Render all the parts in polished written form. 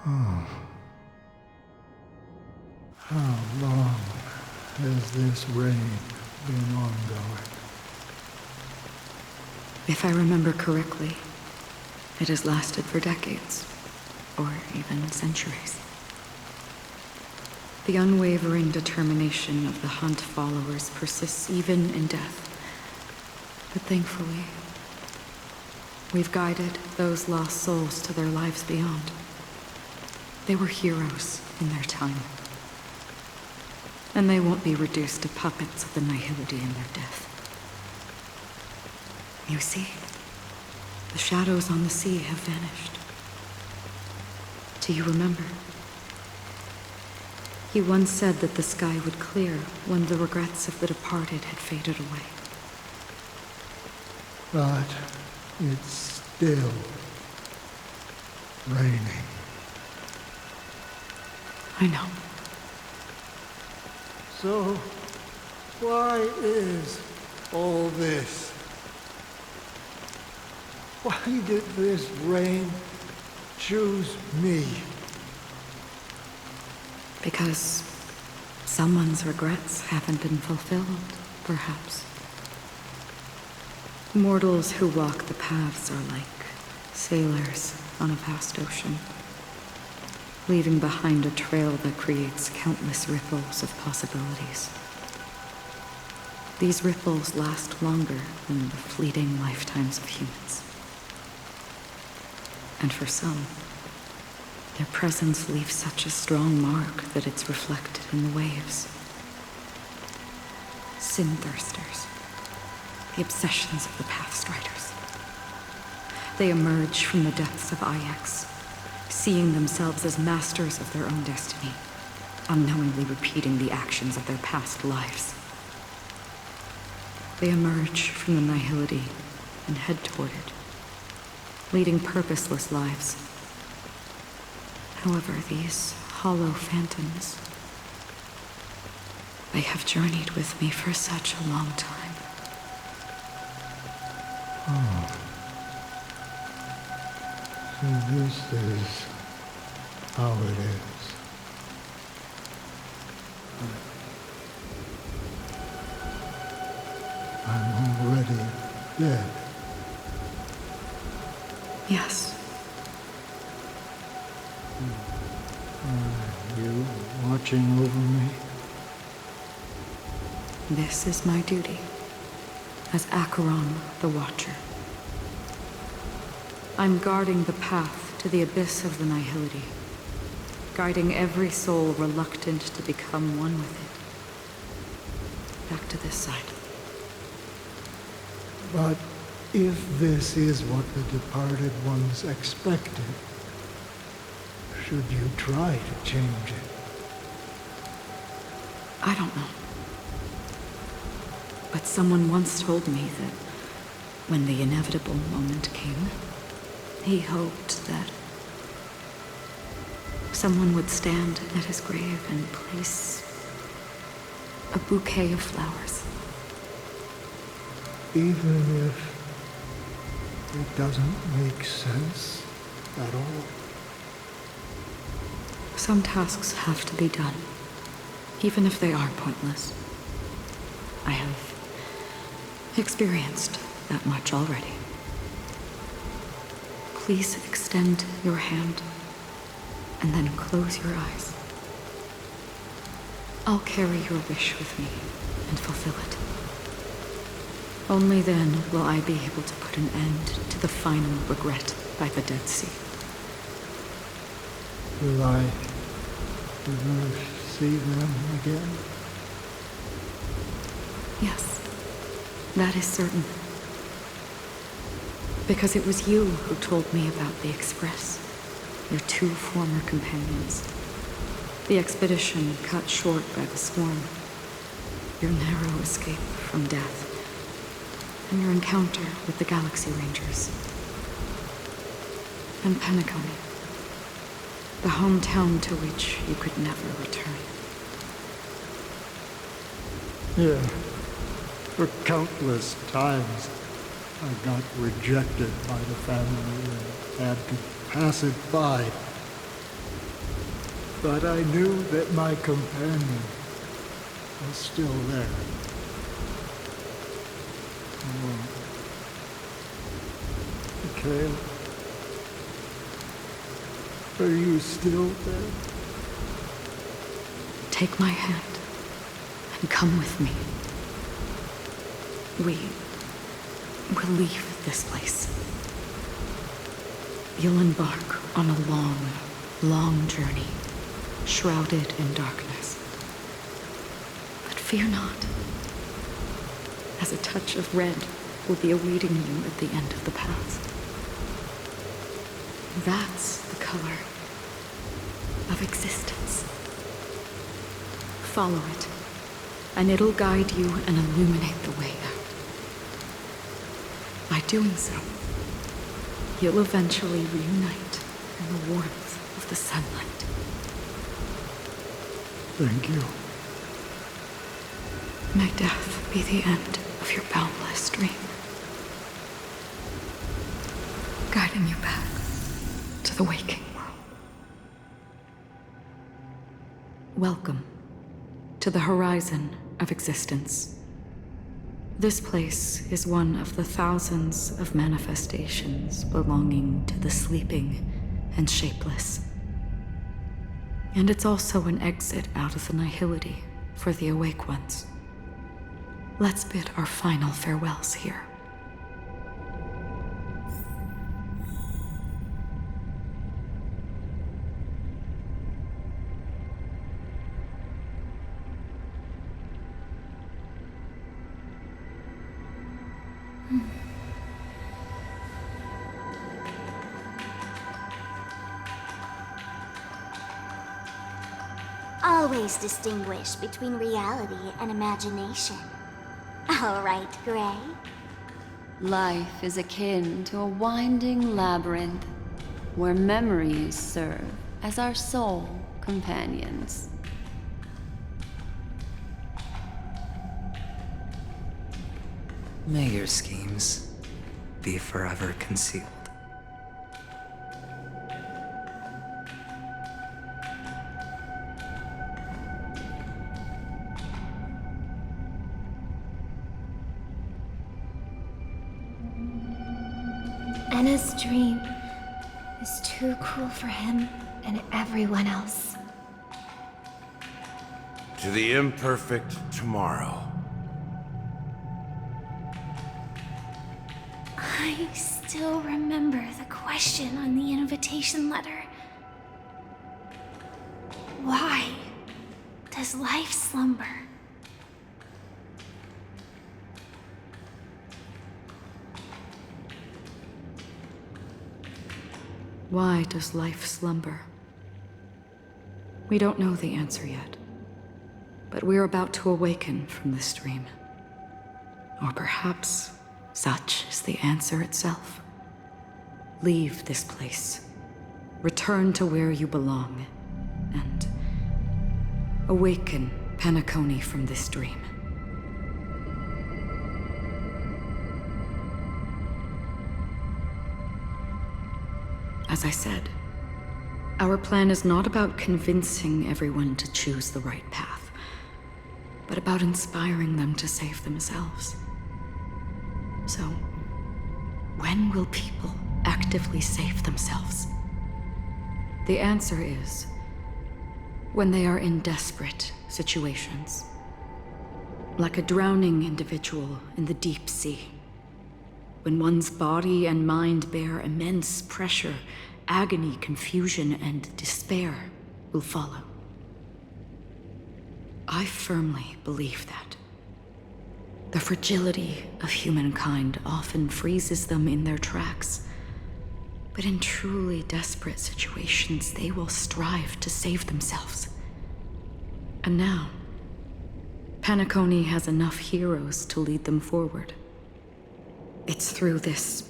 Oh. How long has this rain been ongoing? If I remember correctly, it has lasted for decades, or even centuries. The unwavering determination of the Hunt followers persists even in death. But thankfully, we've guided those lost souls to their lives beyond. They were heroes in their time. And they won't be reduced to puppets of the nihility in their death. You see, the shadows on the sea have vanished. Do you remember? He once said that the sky would clear when the regrets of the departed had faded away. But it's still raining. I know. So, why is all this? Why did this rain choose me? Because someone's regrets haven't been fulfilled, perhaps. Mortals who walk the paths are like sailors on a vast ocean, leaving behind a trail that creates countless ripples of possibilities. These ripples last longer than the fleeting lifetimes of humans. And for some, their presence leaves such a strong mark that it's reflected in the waves. Sin-thirsters, the obsessions of the Pathstriders. They emerge from the depths of Ix, seeing themselves as masters of their own destiny, unknowingly repeating the actions of their past lives. They emerge from the nihility and head toward it, leading purposeless lives. However, these hollow phantoms, they have journeyed with me for such a long time. Oh. So this is how it is. I'm already dead. Yes. Are you watching over me? This is my duty as Acheron the Watcher. I'm guarding the path to the abyss of the nihility, guiding every soul reluctant to become one with it. Back to this side. But if this is what the departed ones expected, should you try to change it? I don't know. But someone once told me that when the inevitable moment came, he hoped that someone would stand at his grave and place a bouquet of flowers. Even if it doesn't make sense at all? Some tasks have to be done, even if they are pointless. I have experienced that much already. Please extend your hand and then close your eyes. I'll carry your wish with me and fulfill it. Only then will I be able to put an end to the final regret by the Dead Sea. Will I ever see them again? Yes, that is certain. Because it was you who told me about the Express, your two former companions. The expedition cut short by the swarm. Your narrow escape from death. And your encounter with the Galaxy Rangers. And Penacony, the hometown to which you could never return. Yeah. For countless times, I got rejected by the family and had to pass it by. But I knew that my companion was still there. Oh. Mikhail, are you still there? Take my hand and come with me. We will leave this place. You'll embark on a long, long journey, shrouded in darkness. But fear not, as a touch of red will be awaiting you at the end of the path. That's the color of existence. Follow it, and it'll guide you and illuminate the way out. By doing so, you'll eventually reunite in the warmth of the sunlight. Thank you. May death be the end of your boundless dream, guiding you back to the waking world. Welcome to the horizon of existence. This place is one of the thousands of manifestations belonging to the sleeping and shapeless. And it's also an exit out of the nihility for the awake ones. Let's bid our final farewells here. Always distinguish between reality and imagination. All right, Gray? Life is akin to a winding labyrinth, where memories serve as our sole companions. May your schemes be forever concealed. Anna's dream is too cruel for him and everyone else. To the imperfect tomorrow. I still remember the question on the invitation letter. Why does life slumber? Why does life slumber? We don't know the answer yet, but we're about to awaken from this dream. Or perhaps such is the answer itself. Leave this place, return to where you belong, and awaken Penacony from this dream. As I said, our plan is not about convincing everyone to choose the right path, but about inspiring them to save themselves. So, when will people actively save themselves? The answer is when they are in desperate situations, like a drowning individual in the deep sea. When one's body and mind bear immense pressure, agony, confusion, and despair will follow. I firmly believe that. The fragility of humankind often freezes them in their tracks. But in truly desperate situations, they will strive to save themselves. And now, Penacony has enough heroes to lead them forward. It's through this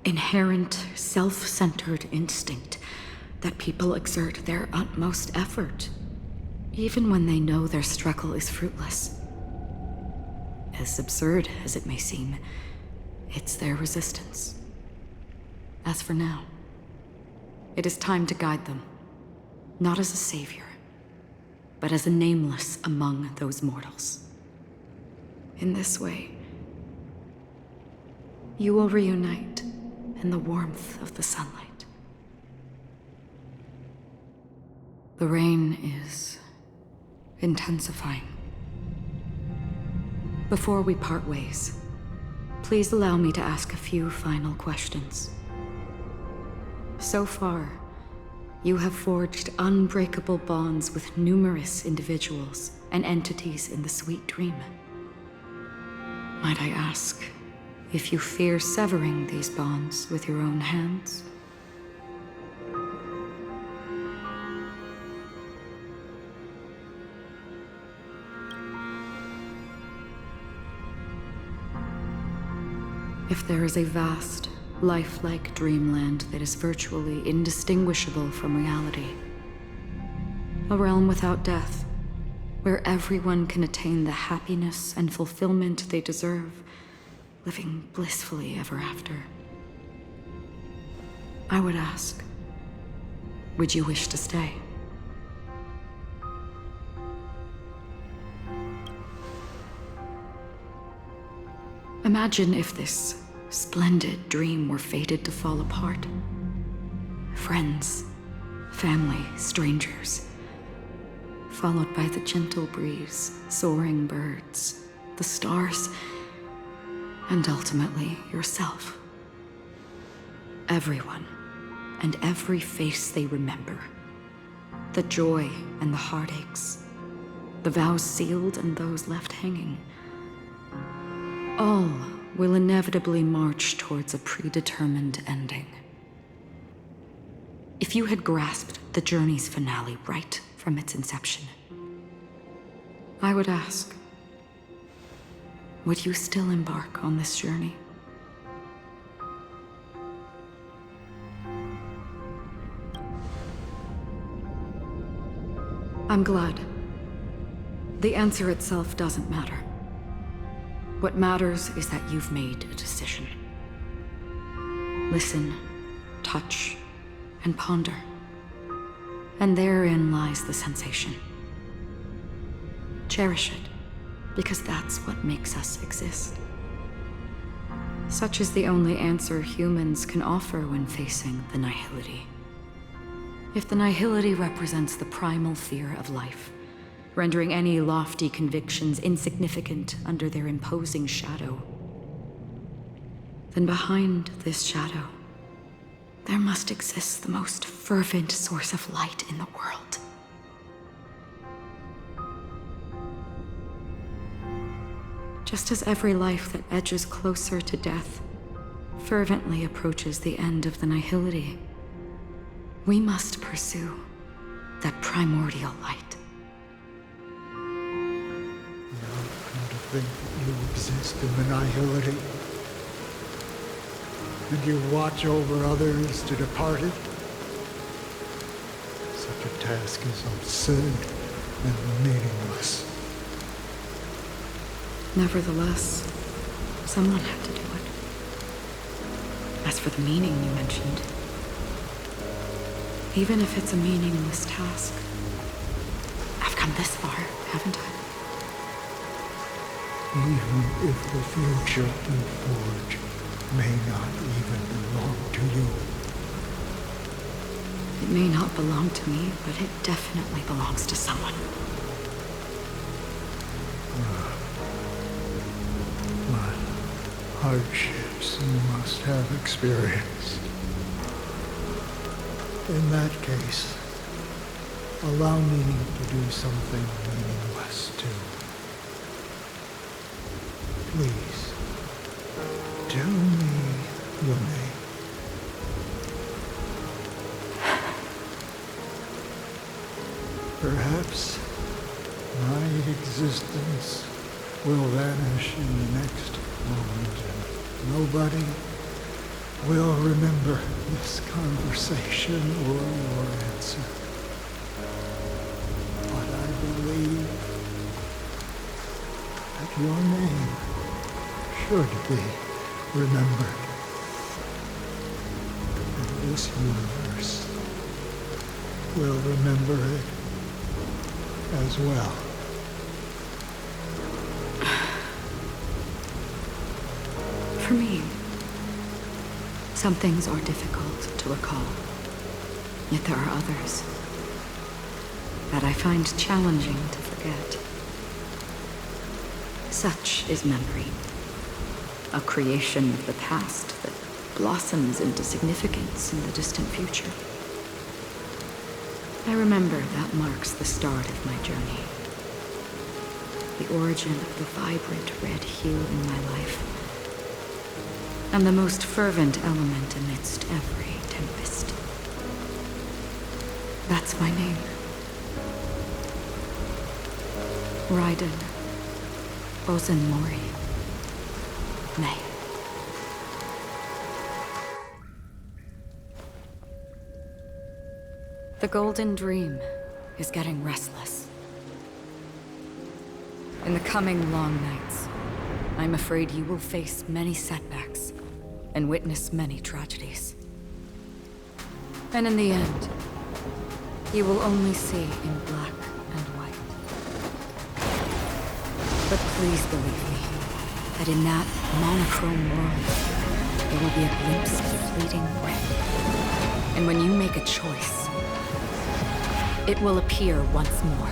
inherent, self-centered instinct that people exert their utmost effort, even when they know their struggle is fruitless. As absurd as it may seem, it's their resistance. As for now, it is time to guide them, not as a savior, but as a nameless among those mortals. In this way, you will reunite in the warmth of the sunlight. The rain is intensifying. Before we part ways, please allow me to ask a few final questions. So far, you have forged unbreakable bonds with numerous individuals and entities in the Sweet Dream. Might I ask if you fear severing these bonds with your own hands? If there is a vast, lifelike dreamland that is virtually indistinguishable from reality, a realm without death, where everyone can attain the happiness and fulfillment they deserve, living blissfully ever after, I would ask, would you wish to stay? Imagine if this splendid dream were fated to fall apart. Friends, family, strangers, followed by the gentle breeze, soaring birds, the stars, and ultimately yourself. Everyone, and every face they remember. The joy and the heartaches, the vows sealed and those left hanging. All will inevitably march towards a predetermined ending. If you had grasped the journey's finale right from its inception, I would ask, would you still embark on this journey? I'm glad. The answer itself doesn't matter. What matters is that you've made a decision. Listen, touch, and ponder. And therein lies the sensation. Cherish it, because that's what makes us exist. Such is the only answer humans can offer when facing the nihility. If the nihility represents the primal fear of life, rendering any lofty convictions insignificant under their imposing shadow, then behind this shadow, there must exist the most fervent source of light in the world. Just as every life that edges closer to death fervently approaches the end of the nihility, we must pursue that primordial light. Think that you exist in the nihility, and you watch over others to depart it. Such a task is absurd and meaningless. Nevertheless, someone had to do it. As for the meaning you mentioned, even if it's a meaningless task, I've come this far, haven't I? Even if the future you forge may not even belong to you. It may not belong to me, but it definitely belongs to someone. What hardships you must have experienced. In that case, allow me to do something meaningless too. Please, tell me your name. Perhaps my existence will vanish in the next moment, and nobody will remember this conversation or your answer. But I believe that your name should be remembered. And this universe will remember it as well. For me, some things are difficult to recall. Yet there are others that I find challenging to forget. Such is memory, a creation of the past that blossoms into significance in the distant future. I remember that marks the start of my journey, the origin of the vibrant red hue in my life, and the most fervent element amidst every tempest. That's my name. Raiden Bozen Mori. May. The Golden Dream is getting restless. In the coming long nights, I'm afraid you will face many setbacks and witness many tragedies. And in the end, you will only see in black and white. But please believe me, that in that monochrome world, there will be a glimpse of fleeting red. And when you make a choice, it will appear once more.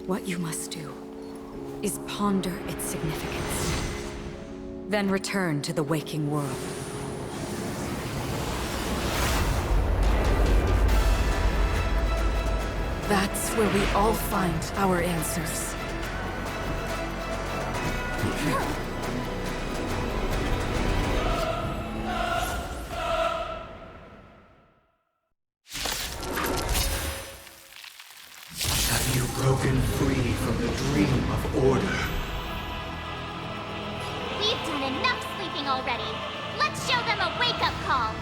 What you must do is ponder its significance, then return to the waking world. That's where we all find our answers. Have you broken free from the dream of order? We've done enough sleeping already. Let's show them a wake-up call.